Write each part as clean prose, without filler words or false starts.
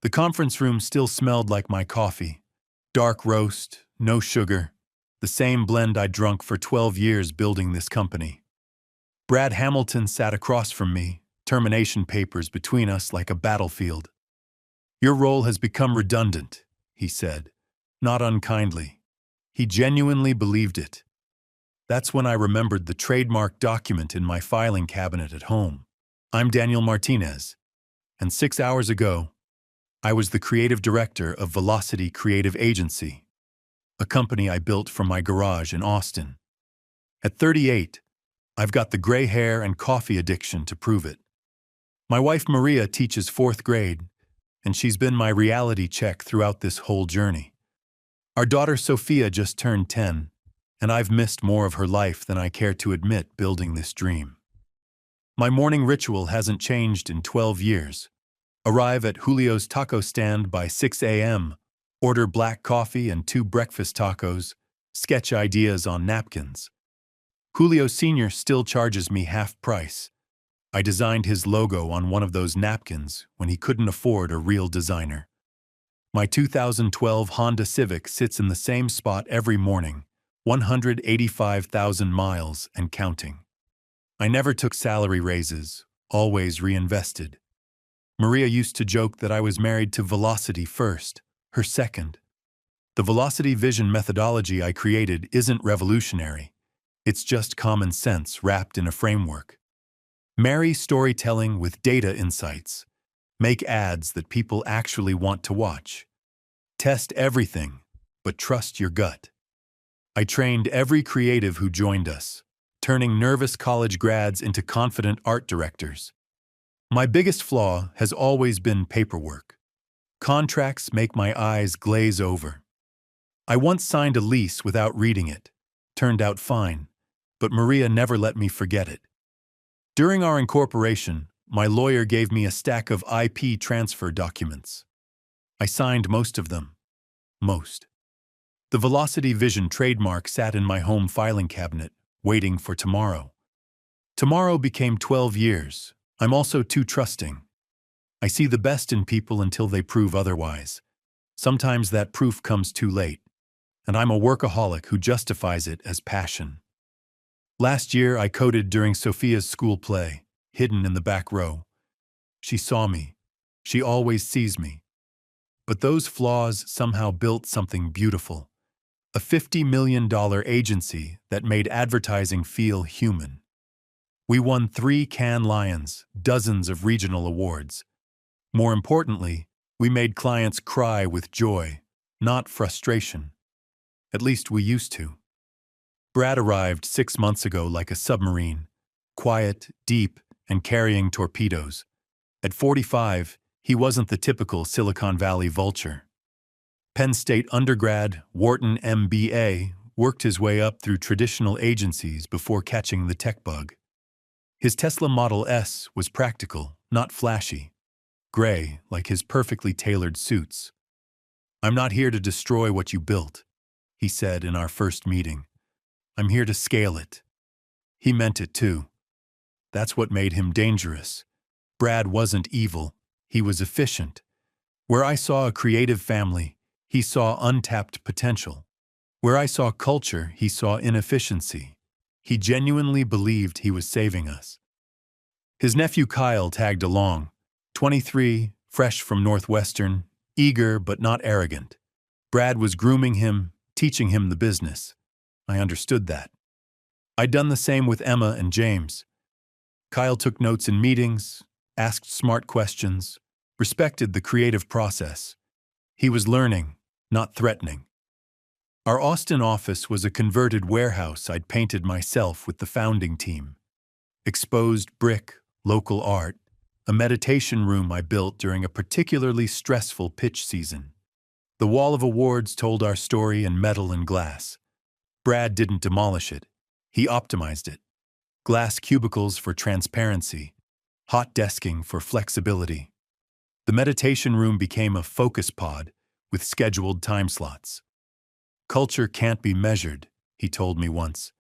The conference room still smelled like my coffee. Dark roast, no sugar, the same blend I'd drunk for 12 years building this company. Brad Hamilton sat across from me, termination papers between us like a battlefield. "Your role has become redundant," he said, not unkindly. He genuinely believed it. That's when I remembered the trademark document in my filing cabinet at home. I'm Daniel Martinez, and 6 hours ago, I was the creative director of Velocity Creative Agency, a company I built from my garage in Austin. At 38, I've got the gray hair and coffee addiction to prove it. My wife Maria teaches 4th grade, and she's been my reality check throughout this whole journey. Our daughter Sophia just turned 10, and I've missed more of her life than I care to admit building this dream. My morning ritual hasn't changed in 12 years. Arrive at Julio's taco stand by 6 a.m., order black coffee and 2 breakfast tacos, sketch ideas on napkins. Julio Sr. still charges me half price. I designed his logo on one of those napkins when he couldn't afford a real designer. My 2012 Honda Civic sits in the same spot every morning, 185,000 miles and counting. I never took salary raises, always reinvested. Maria used to joke that I was married to Velocity first, her second. The Velocity Vision methodology I created isn't revolutionary. It's just common sense wrapped in a framework. Marry storytelling with data insights. Make ads that people actually want to watch. Test everything, but trust your gut. I trained every creative who joined us, turning nervous college grads into confident art directors. My biggest flaw has always been paperwork. Contracts make my eyes glaze over. I once signed a lease without reading it. Turned out fine, but Maria never let me forget it. During our incorporation, my lawyer gave me a stack of IP transfer documents. I signed most of them. Most. The Velocity Vision trademark sat in my home filing cabinet, waiting for tomorrow. Tomorrow became 12 years. I'm also too trusting. I see the best in people until they prove otherwise. Sometimes that proof comes too late, and I'm a workaholic who justifies it as passion. Last year, I coded during Sophia's school play, hidden in the back row. She saw me. She always sees me. But those flaws somehow built something beautiful. A $50 million agency that made advertising feel human. We won 3 Cannes Lions, dozens of regional awards. More importantly, we made clients cry with joy, not frustration. At least we used to. Brad arrived 6 months ago like a submarine, quiet, deep, and carrying torpedoes. At 45, he wasn't the typical Silicon Valley vulture. Penn State undergrad, Wharton MBA, worked his way up through traditional agencies before catching the tech bug. His Tesla Model S was practical, not flashy. Gray, like his perfectly tailored suits. "I'm not here to destroy what you built," he said in our first meeting. "I'm here to scale it." He meant it too. That's what made him dangerous. Brad wasn't evil, he was efficient. Where I saw a creative family, he saw untapped potential. Where I saw culture, he saw inefficiency. He genuinely believed he was saving us. His nephew Kyle tagged along, 23, fresh from Northwestern, eager but not arrogant. Brad was grooming him, teaching him the business. I understood that. I'd done the same with Emma and James. Kyle took notes in meetings, asked smart questions, respected the creative process. He was learning, not threatening. Our Austin office was a converted warehouse I'd painted myself with the founding team. Exposed brick, local art, a meditation room I built during a particularly stressful pitch season. The wall of awards told our story in metal and glass. Brad didn't demolish it. He optimized it. Glass cubicles for transparency, hot desking for flexibility. The meditation room became a focus pod with scheduled time slots. "Culture can't be measured," he told me once,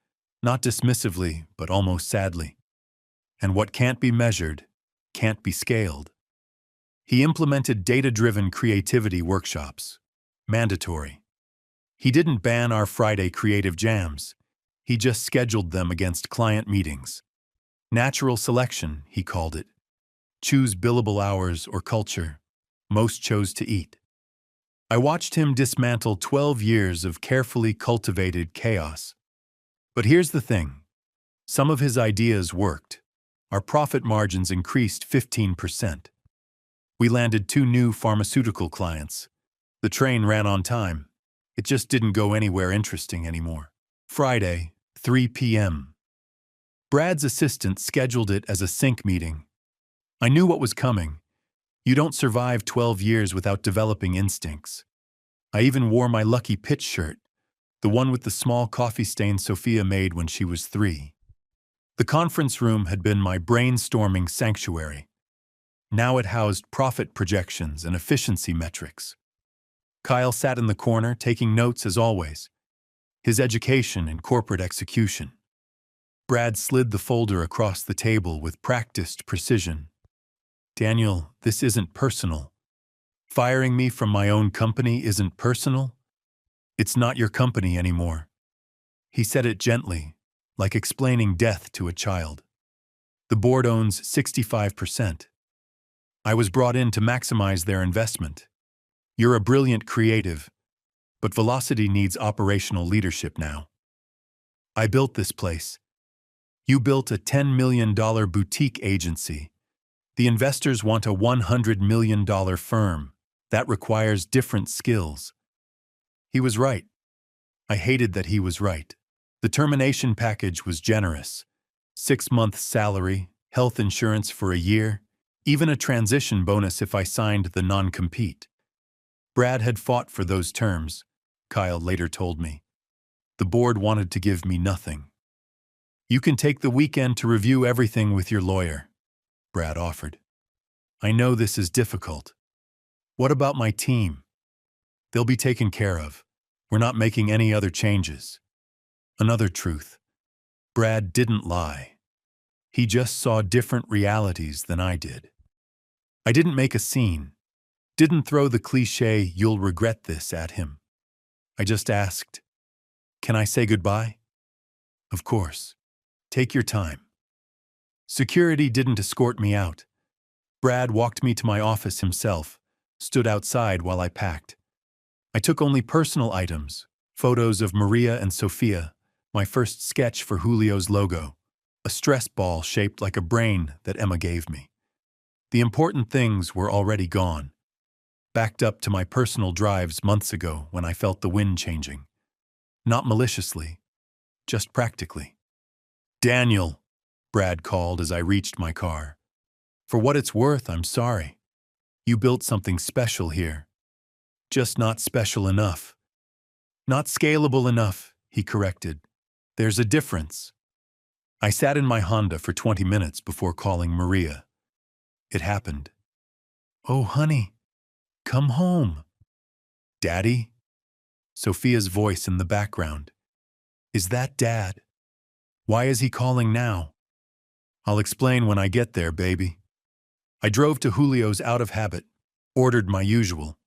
not dismissively, but almost sadly. And what can't be measured can't be scaled. He implemented data-driven creativity workshops. Mandatory. He didn't ban our Friday creative jams. He just scheduled them against client meetings. Natural selection, he called it. Choose billable hours or culture. Most chose to eat. I watched him dismantle 12 years of carefully cultivated chaos. But here's the thing. Some of his ideas worked. Our profit margins increased 15%. We landed 2 new pharmaceutical clients. The train ran on time. It just didn't go anywhere interesting anymore. Friday, 3 p.m. Brad's assistant scheduled it as a sync meeting. I knew what was coming. You don't survive 12 years without developing instincts. I even wore my lucky pitch shirt, the one with the small coffee stain Sophia made when she was 3. The conference room had been my brainstorming sanctuary. Now it housed profit projections and efficiency metrics. Kyle sat in the corner, taking notes as always. His education in corporate execution. Brad slid the folder across the table with practiced precision. Daniel, this isn't personal. Firing me from my own company isn't personal. It's not your company anymore. He said it gently, like explaining death to a child. The board owns 65%. I was brought in to maximize their investment. You're a brilliant creative, but Velocity needs operational leadership now. I built this place. You built a $10 million boutique agency. The investors want a $100 million firm. That requires different skills. He was right. I hated that he was right. The termination package was generous. 6 months salary, health insurance for a year, even a transition bonus if I signed the non-compete. Brad had fought for those terms, Kyle later told me. The board wanted to give me nothing. You can take the weekend to review everything with your lawyer, Brad offered. I know this is difficult. What about my team? They'll be taken care of. We're not making any other changes. Another truth. Brad didn't lie. He just saw different realities than I did. I didn't make a scene. Didn't throw the cliché, "You'll regret this," at him. I just asked, "Can I say goodbye?" Of course. Take your time. Security didn't escort me out. Brad walked me to my office himself, stood outside while I packed. I took only personal items, photos of Maria and Sophia, my first sketch for Julio's logo, a stress ball shaped like a brain that Emma gave me. The important things were already gone, backed up to my personal drives months ago when I felt the wind changing. Not maliciously, just practically. "Daniel," Brad called as I reached my car. "For what it's worth, I'm sorry. You built something special here. Just not special enough. Not scalable enough," he corrected. "There's a difference." I sat in my Honda for 20 minutes before calling Maria. It happened. "Oh, honey, come home." "Daddy?" Sophia's voice in the background. "Is that Dad? Why is he calling now?" "I'll explain when I get there, baby." I drove to Julio's out of habit, ordered my usual,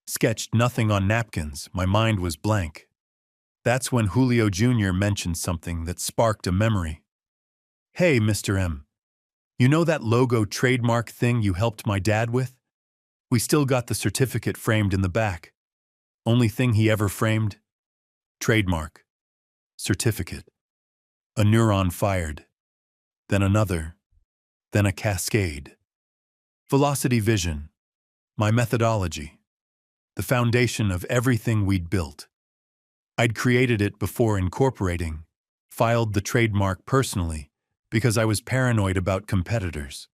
sketched nothing on napkins, my mind was blank. That's when Julio Jr. mentioned something that sparked a memory. "Hey, Mr. M, you know that logo trademark thing you helped my dad with? We still got the certificate framed in the back. Only thing he ever framed? Trademark. Certificate. A neuron fired. Then another. Then a cascade. Velocity Vision. My methodology. The foundation of everything we'd built. I'd created it before incorporating, filed the trademark personally, because I was paranoid about competitors.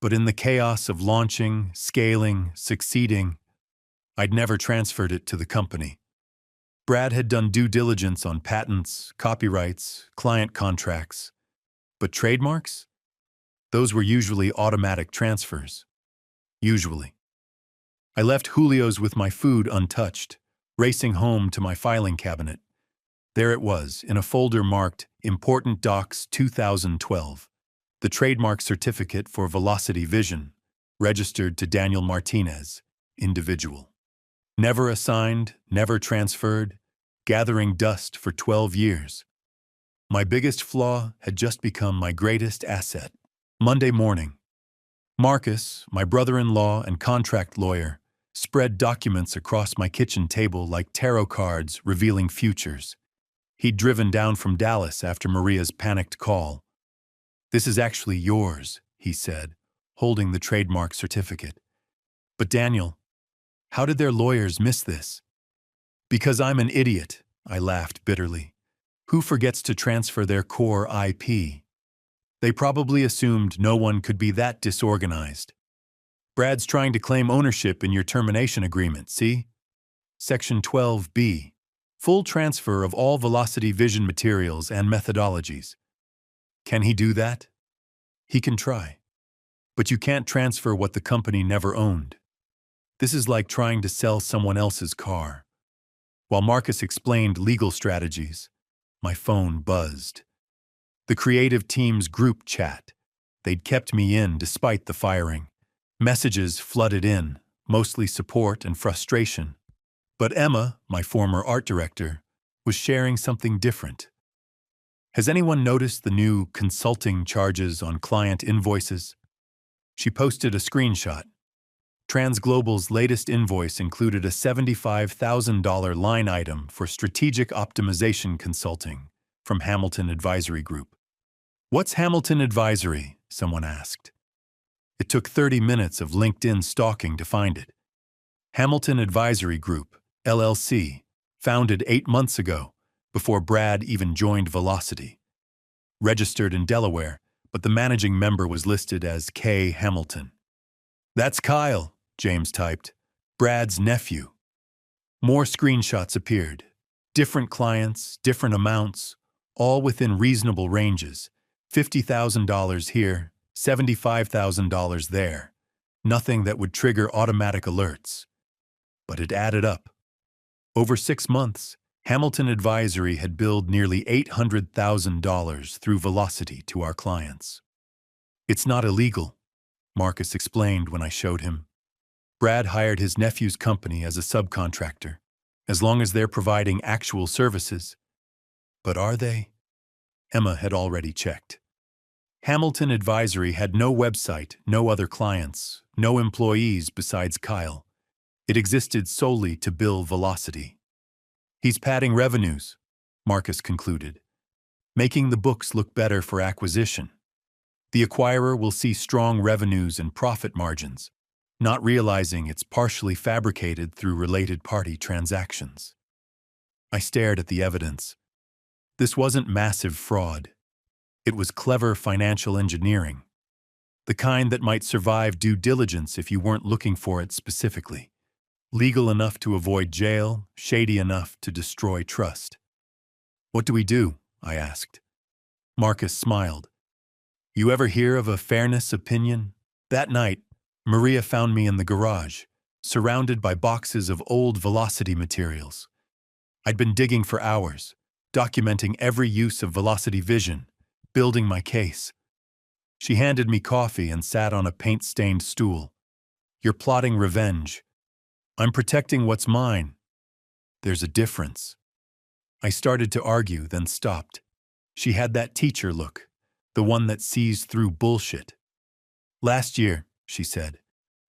But in the chaos of launching, scaling, succeeding, I'd never transferred it to the company. Brad had done due diligence on patents, copyrights, client contracts. But trademarks? Those were usually automatic transfers. Usually. I left Julio's with my food untouched, racing home to my filing cabinet. There it was, in a folder marked Important Docs 2012, the trademark certificate for Velocity Vision, registered to Daniel Martinez, individual. Never assigned, never transferred, gathering dust for 12 years. My biggest flaw had just become my greatest asset. Monday morning. Marcus, my brother-in-law and contract lawyer, spread documents across my kitchen table like tarot cards revealing futures. He'd driven down from Dallas after Maria's panicked call. "This is actually yours," he said, holding the trademark certificate. "But Daniel, how did their lawyers miss this?" "Because I'm an idiot," I laughed bitterly. "Who forgets to transfer their core IP? They probably assumed no one could be that disorganized. Brad's trying to claim ownership in your termination agreement, see? Section 12B. Full transfer of all Velocity Vision materials and methodologies. Can he do that? He can try. But you can't transfer what the company never owned. This is like trying to sell someone else's car." While Marcus explained legal strategies, my phone buzzed. The creative team's group chat. They'd kept me in despite the firing. Messages flooded in, mostly support and frustration. But Emma, my former art director, was sharing something different. "Has anyone noticed the new consulting charges on client invoices?" She posted a screenshot. TransGlobal's latest invoice included a $75,000 line item for strategic optimization consulting from Hamilton Advisory Group. "What's Hamilton Advisory?" someone asked. It took 30 minutes of LinkedIn stalking to find it. Hamilton Advisory Group, LLC, founded 8 months ago, before Brad even joined Velocity. Registered in Delaware, but the managing member was listed as K. Hamilton. "That's Kyle," James typed, "Brad's nephew." More screenshots appeared. Different clients, different amounts, all within reasonable ranges. $50,000 here, $75,000 there. Nothing that would trigger automatic alerts. But it added up. Over 6 months, Hamilton Advisory had billed nearly $800,000 through Velocity to our clients. "It's not illegal," Marcus explained when I showed him. "Brad hired his nephew's company as a subcontractor, as long as they're providing actual services." "But are they?" Emma had already checked. Hamilton Advisory had no website, no other clients, no employees besides Kyle. It existed solely to bill Velocity. "He's padding revenues," Marcus concluded, "making the books look better for acquisition. The acquirer will see strong revenues and profit margins, not realizing it's partially fabricated through related party transactions." I stared at the evidence. This wasn't massive fraud. It was clever financial engineering. The kind that might survive due diligence if you weren't looking for it specifically. Legal enough to avoid jail, shady enough to destroy trust. "What do we do?" I asked. Marcus smiled. "You ever hear of a fairness opinion?" That night, Maria found me in the garage, surrounded by boxes of old Velocity materials. I'd been digging for hours, documenting every use of Velocity Vision, building my case. She handed me coffee and sat on a paint-stained stool. "You're plotting revenge. I'm protecting what's mine." "There's a difference." I started to argue, then stopped. She had that teacher look, the one that sees through bullshit. "Last year," she said,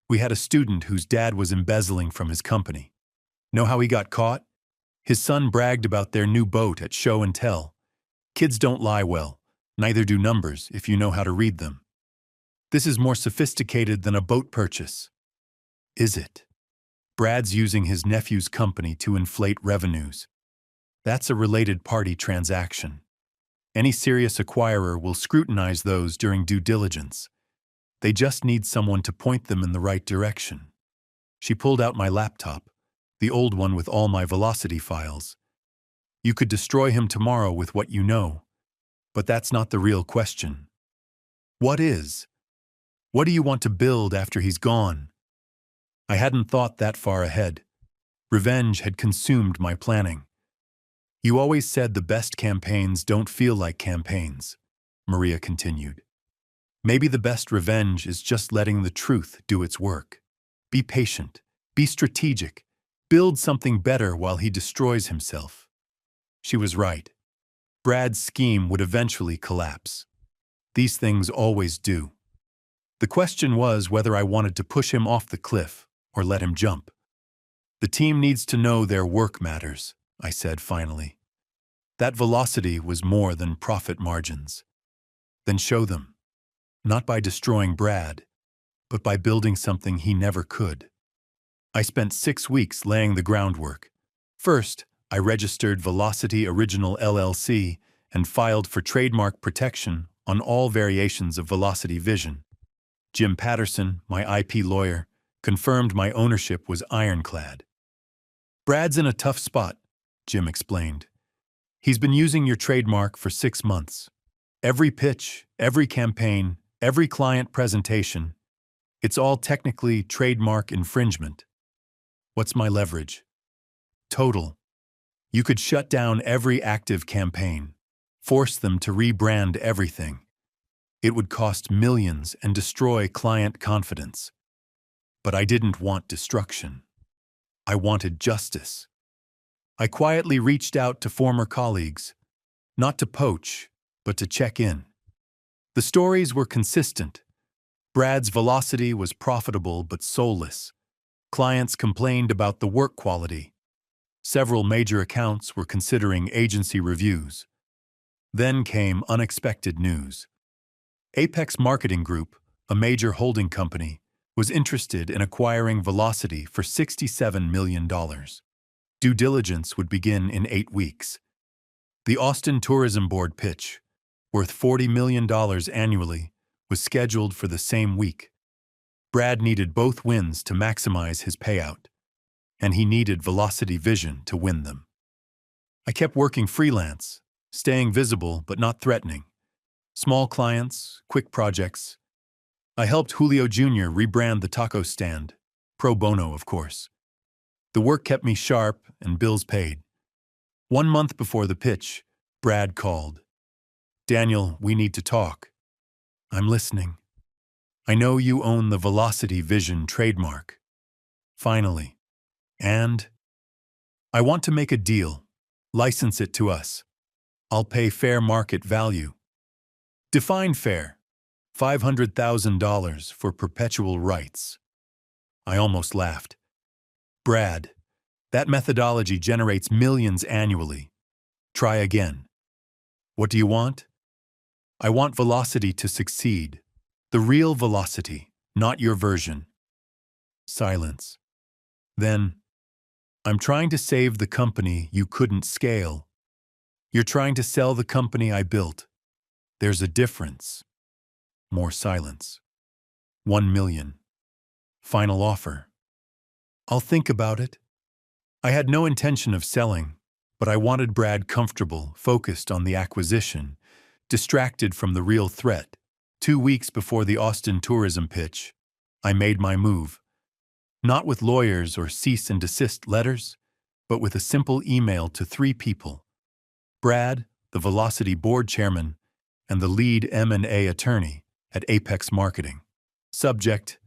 "we had a student whose dad was embezzling from his company. Know how he got caught? His son bragged about their new boat at show and tell. Kids don't lie well. Neither do numbers, if you know how to read them. This is more sophisticated than a boat purchase." "Is it?" "Brad's using his nephew's company to inflate revenues. That's a related party transaction. Any serious acquirer will scrutinize those during due diligence. They just need someone to point them in the right direction." She pulled out my laptop, the old one with all my Velocity files. "You could destroy him tomorrow with what you know. But that's not the real question. What is? What do you want to build after he's gone?" I hadn't thought that far ahead. Revenge had consumed my planning. "You always said the best campaigns don't feel like campaigns," Maria continued. Maybe the best revenge is just letting the truth do its work. Be patient, be strategic, build something better while he destroys himself. She was right. Brad's scheme would eventually collapse. These things always do. The question was whether I wanted to push him off the cliff or let him jump. The team needs to know their work matters, I said finally. That velocity was more than profit margins. Then show them. Not by destroying Brad, but by building something he never could. I spent 6 weeks laying the groundwork. First, I registered Velocity Original LLC and filed for trademark protection on all variations of Velocity Vision. Jim Patterson, my IP lawyer, confirmed my ownership was ironclad. Brad's in a tough spot, Jim explained. He's been using your trademark for 6 months. Every pitch, every campaign, every client presentation, it's all technically trademark infringement. What's my leverage? Total. You could shut down every active campaign, force them to rebrand everything. It would cost millions and destroy client confidence. But I didn't want destruction. I wanted justice. I quietly reached out to former colleagues, not to poach, but to check in. The stories were consistent. Brad's Velocity was profitable but soulless. Clients complained about the work quality. Several major accounts were considering agency reviews. Then came unexpected news. Apex Marketing Group, a major holding company, was interested in acquiring Velocity for $67 million. Due diligence would begin in 8 weeks. The Austin Tourism Board pitch, worth $40 million annually, was scheduled for the same week. Brad needed both wins to maximize his payout, and he needed Velocity Vision to win them. I kept working freelance, staying visible but not threatening. Small clients, quick projects. I helped Julio Jr. rebrand the taco stand, pro bono, of course. The work kept me sharp and bills paid. 1 month before the pitch, Brad called. "Daniel, we need to talk." "I'm listening." "I know you own the Velocity Vision trademark." "Finally." "And?" "I want to make a deal. License it to us. I'll pay fair market value." "Define fair." $500,000 for perpetual rights. I almost laughed. "Brad, that methodology generates millions annually. Try again." "What do you want?" "I want Velocity to succeed. The real Velocity, not your version." Silence. Then, "I'm trying to save the company you couldn't scale. You're trying to sell the company I built. There's a difference." More silence. 1 million. Final offer. "I'll think about it." I had no intention of selling, but I wanted Brad comfortable, focused on the acquisition, distracted from the real threat. 2 weeks before the Austin tourism pitch, I made my move. Not with lawyers or cease and desist letters, but with a simple email to 3 people. Brad, the Velocity board chairman, and the lead M&A attorney at Apex Marketing. Subject: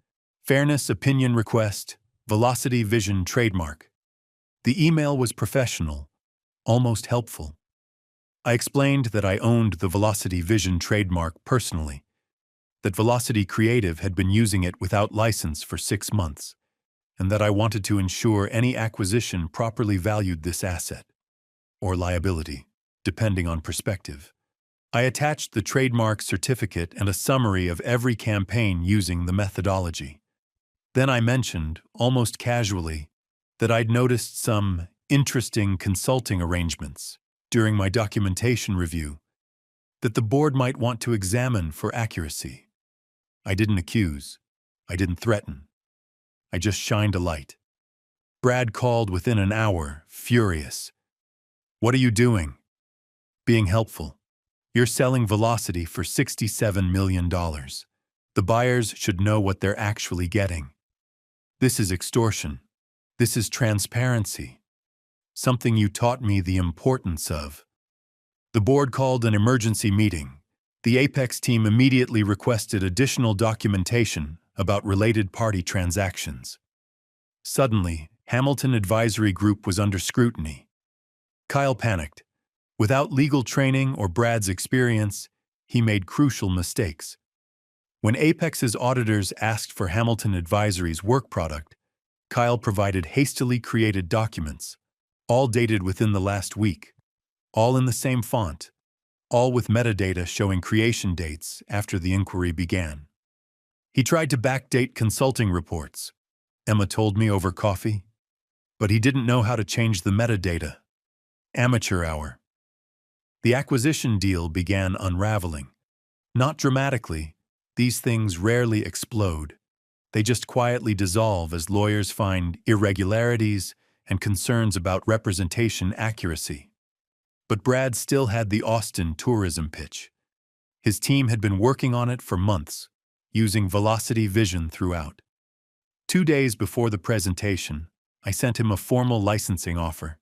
Fairness Opinion Request, Velocity Vision Trademark. The email was professional, almost helpful. I explained that I owned the Velocity Vision trademark personally, that Velocity Creative had been using it without license for 6 months, and that I wanted to ensure any acquisition properly valued this asset, or liability, depending on perspective. I attached the trademark certificate and a summary of every campaign using the methodology. Then I mentioned, almost casually, that I'd noticed some interesting consulting arrangements during my documentation review that the board might want to examine for accuracy. I didn't accuse. I didn't threaten. I just shined a light. Brad called within an hour, furious. "What are you doing?" "Being helpful. You're selling Velocity for $67 million. The buyers should know what they're actually getting. This is extortion. This is transparency. Something you taught me the importance of." The board called an emergency meeting. The Apex team immediately requested additional documentation about related party transactions. Suddenly, Hamilton Advisory Group was under scrutiny. Kyle panicked. Without legal training or Brad's experience, he made crucial mistakes. When Apex's auditors asked for Hamilton Advisory's work product, Kyle provided hastily created documents, all dated within the last week, all in the same font, all with metadata showing creation dates after the inquiry began. He tried to backdate consulting reports, Emma told me over coffee, but he didn't know how to change the metadata. Amateur hour. The acquisition deal began unraveling. Not dramatically, these things rarely explode. They just quietly dissolve as lawyers find irregularities and concerns about representation accuracy. But Brad still had the Austin tourism pitch. His team had been working on it for months, using Velocity Vision throughout. 2 days before the presentation, I sent him a formal licensing offer.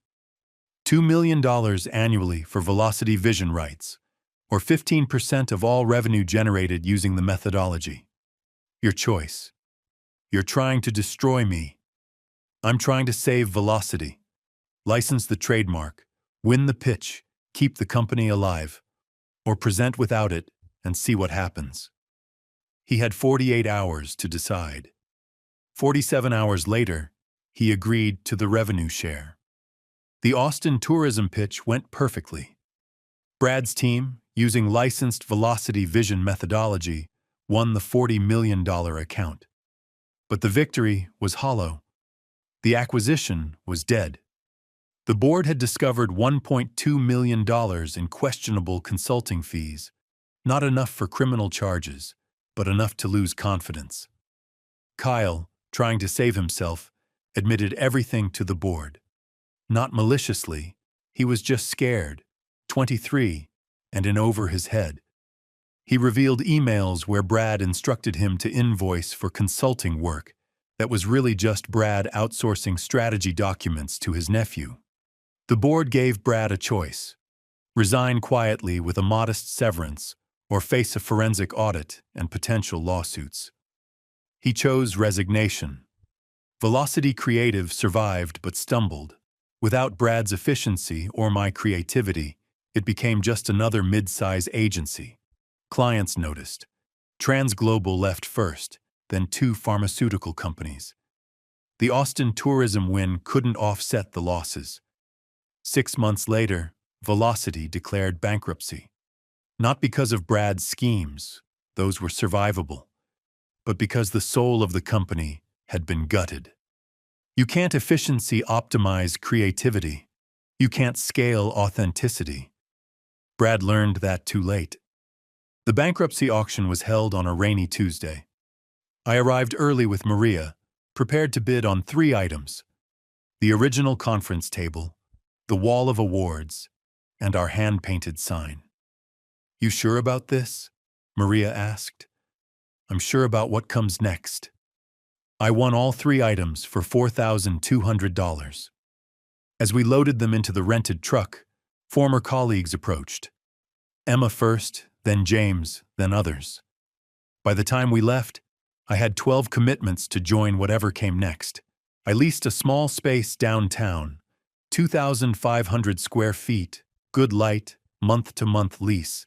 $2 million annually for Velocity Vision rights, or 15% of all revenue generated using the methodology. Your choice. You're trying to destroy me. I'm trying to save Velocity. License the trademark, win the pitch, keep the company alive, or present without it and see what happens. He had 48 hours to decide. 47 hours later, he agreed to the revenue share. The Austin tourism pitch went perfectly. Brad's team, using licensed Velocity Vision methodology, won the $40 million account. But the victory was hollow. The acquisition was dead. The board had discovered $1.2 million in questionable consulting fees, not enough for criminal charges, but enough to lose confidence. Kyle, trying to save himself, admitted everything to the board. Not maliciously, he was just scared, 23, and in over his head. He revealed emails where Brad instructed him to invoice for consulting work that was really just Brad outsourcing strategy documents to his nephew. The board gave Brad a choice: resign quietly with a modest severance or face a forensic audit and potential lawsuits. He chose resignation. Velocity Creative survived but stumbled. Without Brad's efficiency or my creativity, it became just another mid-size agency. Clients noticed. TransGlobal left first, then 2 pharmaceutical companies. The Austin tourism win couldn't offset the losses. 6 months later, Velocity declared bankruptcy. Not because of Brad's schemes, those were survivable, but because the soul of the company had been gutted. You can't efficiency optimize creativity. You can't scale authenticity. Brad learned that too late. The bankruptcy auction was held on a rainy Tuesday. I arrived early with Maria, prepared to bid on 3 items: the original conference table, the wall of awards, and our hand-painted sign. "You sure about this?" Maria asked. "I'm sure about what comes next." I won all 3 items for $4,200. As we loaded them into the rented truck, former colleagues approached. Emma first, then James, then others. By the time we left, I had 12 commitments to join whatever came next. I leased a small space downtown, 2,500 square feet, good light, month-to-month lease.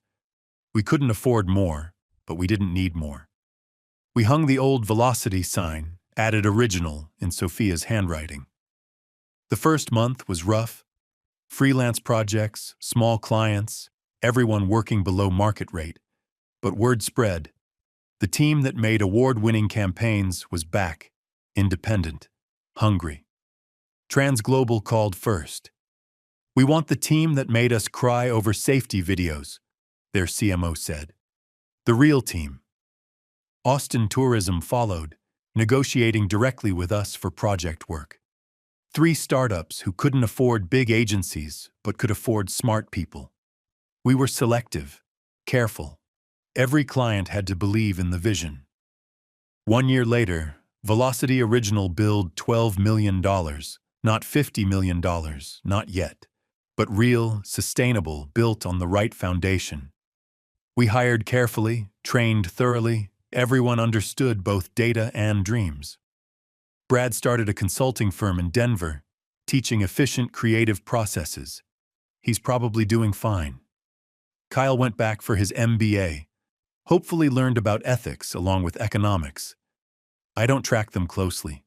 We couldn't afford more, but we didn't need more. We hung the old Velocity sign, added original in Sophia's handwriting. The first month was rough. Freelance projects, small clients, everyone working below market rate. But word spread. The team that made award-winning campaigns was back, independent, hungry. TransGlobal called first. "We want the team that made us cry over safety videos," their CMO said. The real team. Austin Tourism followed, negotiating directly with us for project work. 3 startups who couldn't afford big agencies but could afford smart people. We were selective, careful. Every client had to believe in the vision. 1 year later, Velocity Original billed $12 million, not $50 million, not yet, but real, sustainable, built on the right foundation. We hired carefully, trained thoroughly, everyone understood both data and dreams. Brad started a consulting firm in Denver, teaching efficient creative processes. He's probably doing fine. Kyle went back for his MBA, hopefully learned about ethics along with economics. I don't track them closely.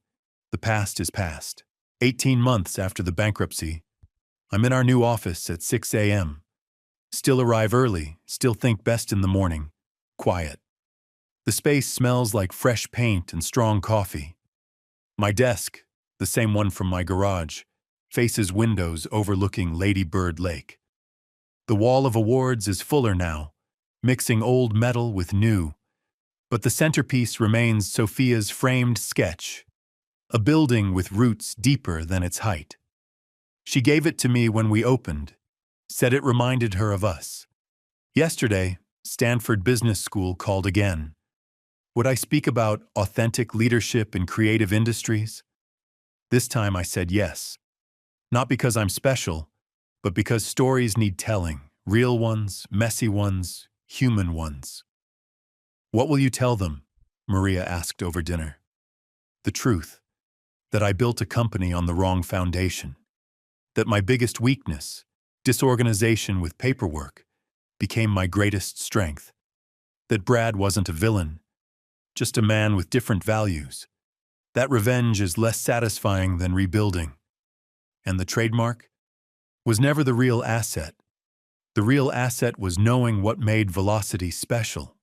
The past is past. 18 months after the bankruptcy, I'm in our new office at 6 a.m. Still arrive early, still think best in the morning. Quiet. The space smells like fresh paint and strong coffee. My desk, the same one from my garage, faces windows overlooking Lady Bird Lake. The wall of awards is fuller now, mixing old metal with new, but the centerpiece remains Sophia's framed sketch, a building with roots deeper than its height. She gave it to me when we opened, said it reminded her of us. Yesterday, Stanford Business School called again. Would I speak about authentic leadership in creative industries? This time I said yes. Not because I'm special, but because stories need telling, real ones, messy ones, human ones. What will you tell them? Maria asked over dinner. The truth, that I built a company on the wrong foundation, that my biggest weakness, disorganization with paperwork, became my greatest strength, that Brad wasn't a villain, just a man with different values. That revenge is less satisfying than rebuilding. And the trademark was never the real asset. The real asset was knowing what made Velocity special.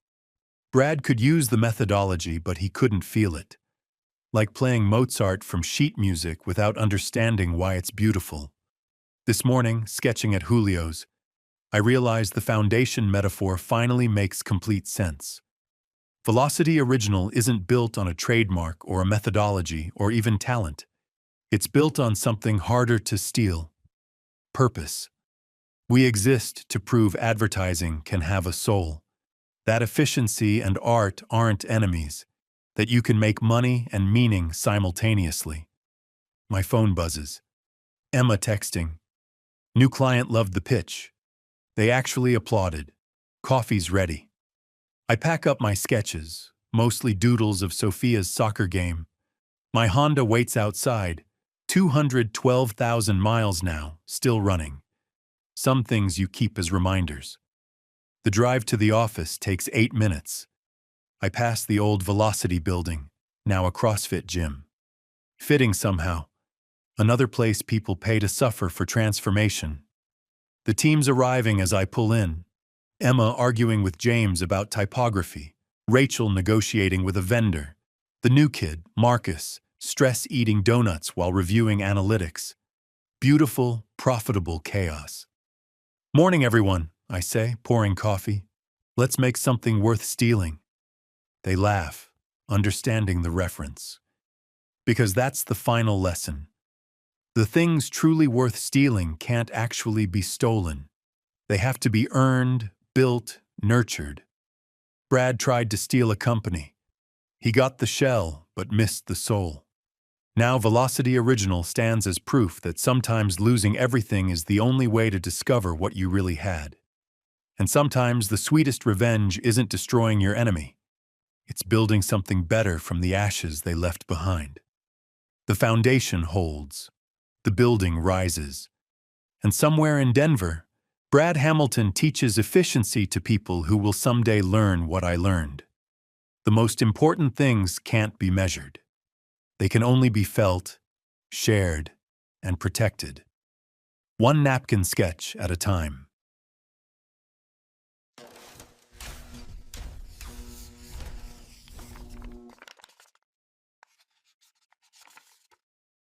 Brad could use the methodology, but he couldn't feel it. Like playing Mozart from sheet music without understanding why it's beautiful. This morning, sketching at Julio's, I realized the foundation metaphor finally makes complete sense. Velocity Original isn't built on a trademark or a methodology or even talent. It's built on something harder to steal: purpose. We exist to prove advertising can have a soul. That efficiency and art aren't enemies, that you can make money and meaning simultaneously. My phone buzzes. Emma texting. New client loved the pitch. They actually applauded. Coffee's ready. I pack up my sketches, mostly doodles of Sophia's soccer game. My Honda waits outside, 212,000 miles now, still running. Some things you keep as reminders. The drive to the office takes 8 minutes. I pass the old Velocity building, now a CrossFit gym. Fitting somehow. Another place people pay to suffer for transformation. The team's arriving as I pull in. Emma arguing with James about typography. Rachel negotiating with a vendor. The new kid, Marcus, stress-eating donuts while reviewing analytics. Beautiful, profitable chaos. Morning, everyone, I say, pouring coffee. Let's make something worth stealing. They laugh, understanding the reference. Because that's the final lesson. The things truly worth stealing can't actually be stolen. They have to be earned, built, nurtured. Brad tried to steal a company. He got the shell, but missed the soul. Now Velocity Original stands as proof that sometimes losing everything is the only way to discover what you really had. And sometimes the sweetest revenge isn't destroying your enemy. It's building something better from the ashes they left behind. The foundation holds. The building rises. And somewhere in Denver, Brad Hamilton teaches efficiency to people who will someday learn what I learned. The most important things can't be measured. They can only be felt, shared, and protected. One napkin sketch at a time.